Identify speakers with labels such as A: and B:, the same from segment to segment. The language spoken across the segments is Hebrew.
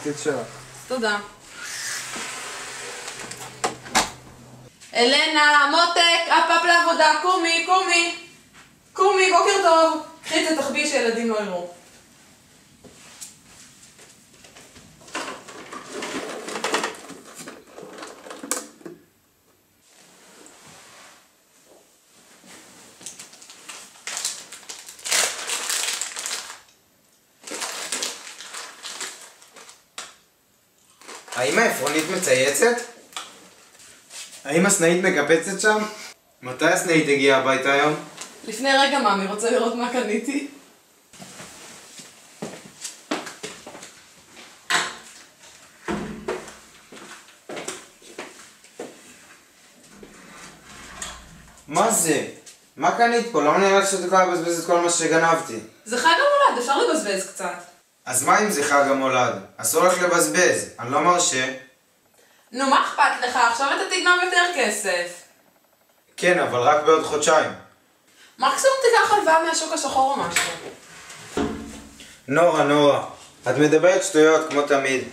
A: התפקיד שלך.
B: תודה. אלנה, מותק, אפ לעבודה, קומי, קומי. קומי, בוקר טוב. קחי את זה תחביא שילדים לא יראו.
A: האם העפרונית מצייצת? האם הסנאית מקפצת שם? מתי הסנאית הגיעה הביתה היום?
B: לפני רגע מאמי, רוצה לראות מה קניתי?
A: מה זה? מה קנית פה? לא נראה שאת יכולה לבזבז את כל מה שגנבתי.
B: זה חג המולד, אפשר לבזבז קצת.
A: אז מה אם זה חג המולד? אסור לך לבזבז, אני לא מרשה.
B: נו, מה אכפת לך? עכשיו אתה תגנוב יותר כסף.
A: כן, אבל רק בעוד חודשיים.
B: מקסימום תיקח הלוואה מהשוק השחור או משהו.
A: נורה, את מדברת שטויות כמו תמיד.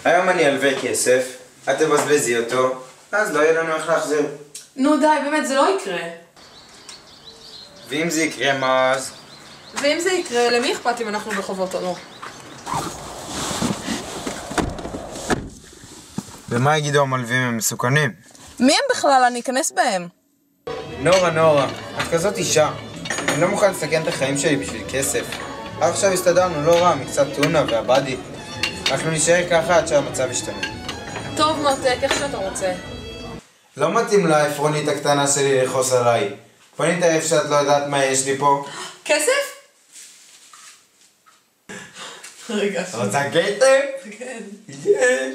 A: היום אני אלווה כסף, את תבזבזי אותו, אז לא יהיה לנו איך להחזיר.
B: נו די, באמת, זה לא יקרה.
A: ואם זה יקרה, מה אז?
B: ואם זה יקרה, למי אכפת אם אנחנו בחובות או לא?
A: ומה יגידו המלווים, הם מסוכנים?
B: מי הם בכלל? אני אכנס בהם.
A: נורה, את כזאת אישה. אני לא מוכן לסכן את החיים שלי בשביל כסף. עכשיו הסתדרנו לא רע, מקצת טונה והבאדי. אנחנו נשאר ככה עד שהמצב ישתנה.
B: טוב מותק, איך שאתה רוצה.
A: לא מתאים לעפרונית הקטנה שלי לחוס עליי. בואי נתערב שאת לא יודעת מה יש לי פה.
B: כסף? רגע.
A: רוצה כסף?
B: כן.
A: כן.